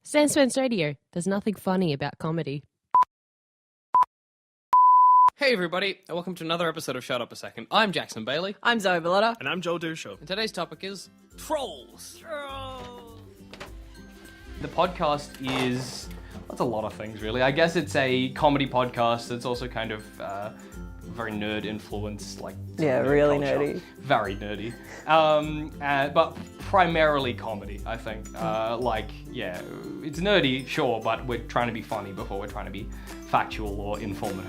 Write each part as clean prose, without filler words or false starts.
Sanspants Radio. There's nothing funny about comedy. Hey everybody, and welcome to another episode of Shut Up a Second. I'm Jackson Bailey. I'm Zoe Bellotta. And I'm Joel Dusha. And today's topic is trolls. The podcast is... that's a lot of things, really. I guess it's a comedy podcast that's also kind of very nerd-influenced, like... Yeah, really culture. nerdy. Very nerdy. But primarily comedy, I think. It's nerdy, sure, but we're trying to be funny before we're trying to be factual or informative.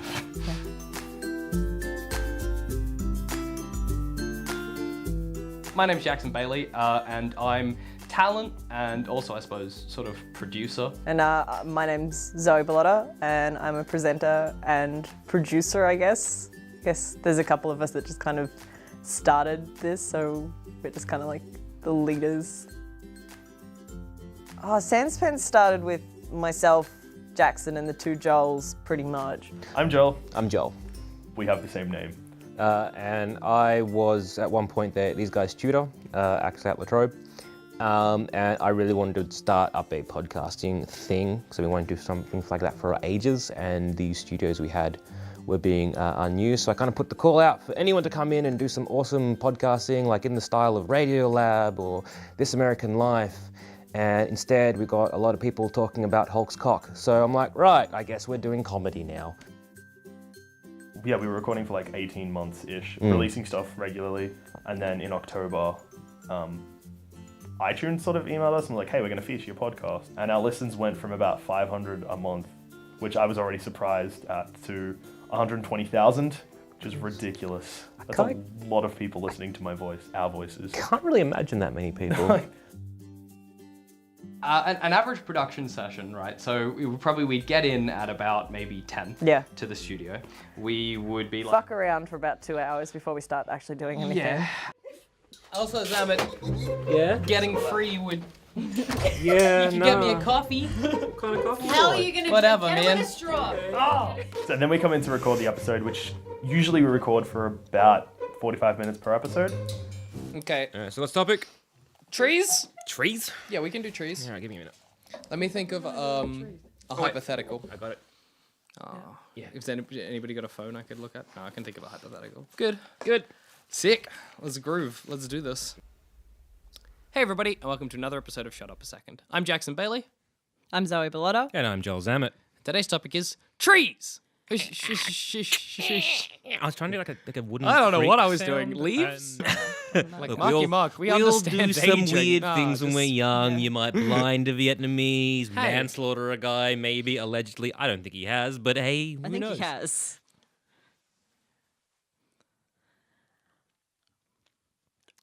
My name's Jackson Bailey, and I'm talent and also, I suppose, sort of producer. And my name's Zoe Bellotta, and I'm a presenter and producer, I guess. I guess there's a couple of us that just kind of started this, so we're just kind of like the leaders. Sanspants started with myself, Jackson, and the two Joels, pretty much. I'm Joel. I'm Joel. We have the same name. And I was at one point these guys' tutor, actually at Latrobe. And I really wanted to start up a podcasting thing. So we wanted to do something like that for ages. And the studios we had were being unused. So I kind of put the call out for anyone to come in and do some awesome podcasting, like in the style of Radiolab or This American Life. And instead we got a lot of people talking about Hulk's cock. So I'm like, right, I guess we're doing comedy now. Yeah, we were recording for like 18 months-ish, releasing stuff regularly. And then in October, iTunes sort of emailed us and was like, hey, we're going to feature your podcast. And our listens went from about 500 a month, which I was already surprised at, to 120,000, which is ridiculous. That's a lot of people listening to my voice, our voices. Can't really imagine that many people. An average production session, right? So we'd get in at about maybe 10 to the studio. We would be like... fuck around for about 2 hours before we start actually doing anything. Yeah. Also, Zamet, getting free would... Yeah, you get me a coffee. What kind of coffee? How are you going to Whatever, get man. a straw? So then we come in to record the episode, which usually we record for about 45 minutes per episode. Okay. So what's the topic? Trees? Trees? Yeah, we can do trees. Alright, give me a minute. Let me think of a hypothetical. I got it. Yeah. If anybody got a phone I could look at? No, I can think of a hypothetical. Good. Sick. Let's groove. Let's do this. Hey everybody, and welcome to another episode of Shut Up a Second. I'm Jackson Bailey. I'm Zoe Bellotta. And I'm Joel Zamet. Today's topic is trees. I was trying to do like a wooden I don't know what I was sound, doing. Leaves? Like Look, Marky Mark, we understand do some aging. weird No, things when we're just- young. You might blind a Vietnamese, Hey. manslaughter a guy, maybe, allegedly. I don't think he has, but hey, who I think knows? he has.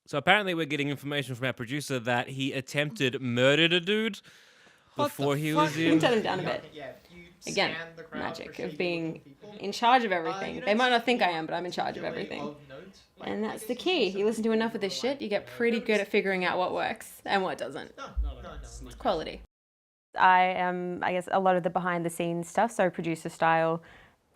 So apparently we're getting information from our producer that he attempted murdered a dude before he was You can in... turn them down a bit. Again, magic of being in charge of everything. They might not think I am, but I'm in charge of everything. And that's the key. You listen to enough of this shit, you get pretty good at figuring out what works and what doesn't. It's quality. I am, I guess, a lot of the behind the scenes stuff, so producer style.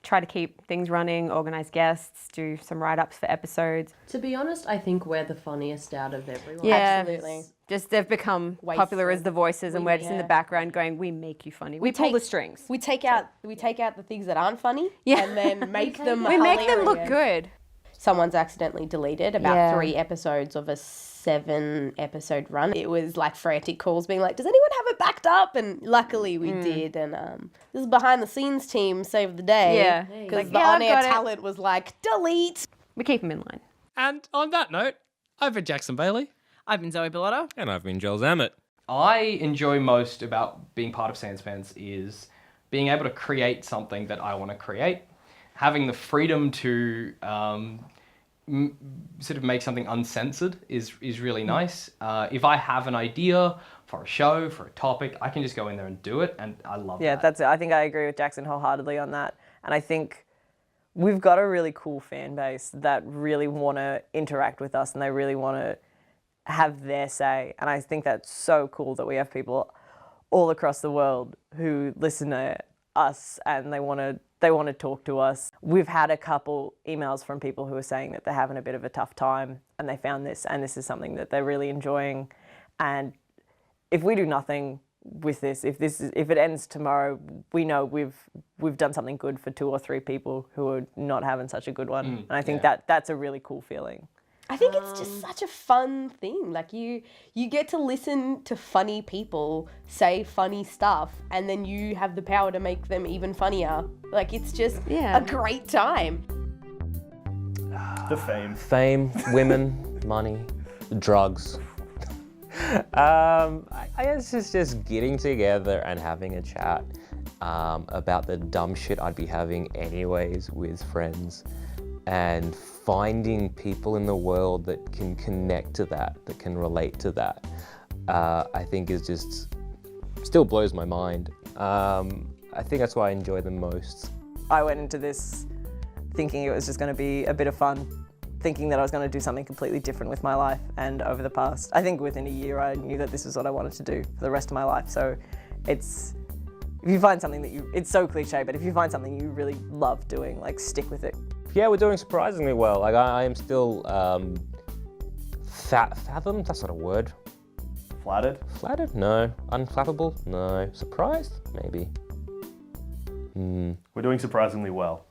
Try to keep things running, organise guests, do some write-ups for episodes. To be honest, I think we're the funniest out of everyone. Yeah, Absolutely. just they've become popular as the voices, and we're just in the background going, we make you funny. We pull the strings. We take out the things that aren't funny, Yeah. and then make them. We make them look hilarious. good. Someone's accidentally deleted about Yeah. 3 episodes of a 7-episode run. It was like frantic calls being like, "Does anyone have it backed up?" And luckily we did. And this is behind the scenes team saved the day. Yeah. because Like, the yeah, I've on-air got it. talent was like, "Delete." We keep them in line. And on that note, I've been Jackson Bailey. I've been Zoe Bellotta. And I've been Joel Zamet. I enjoy most about being part of Sanspants is being able to create something that I want to create, having the freedom to sort of make something uncensored is really nice. If I have an idea for a show, for a topic, I can just go in there and do it, and I love that. Yeah, that's it. I think I agree with Jackson wholeheartedly on that. And I think we've got a really cool fan base that really want to interact with us and they really want to have their say. And I think that's so cool that we have people all across the world who listen to us and they want to talk to us. We've had a couple emails from people who are saying that they're having a bit of a tough time and they found this and this is something that they're really enjoying. And if we do nothing with this, if it ends tomorrow, we know we've done something good for 2 or 3 people who are not having such a good one. And I think that's a really cool feeling. I think it's just such a fun thing. Like you get to listen to funny people say funny stuff, and then you have the power to make them even funnier. Like it's just a great time. The fame. Fame, women, money, drugs. I guess it's just getting together and having a chat about the dumb shit I'd be having anyways with friends, and finding people in the world that can connect to that can relate to that. I think is just still blows my mind. I think that's why I enjoy them most. I went into this thinking it was just going to be a bit of fun, thinking that I was going to do something completely different with my life. And over the past, I think within a year, I knew that this is what I wanted to do for the rest of my life. So if you find something that it's so cliche, but if you find something you really love doing, like stick with it. Yeah, we're doing surprisingly well. Like I am still fathomed. That's not a word. Flattered? Flattered? No. Unflappable? No. Surprised? Maybe. We're doing surprisingly well.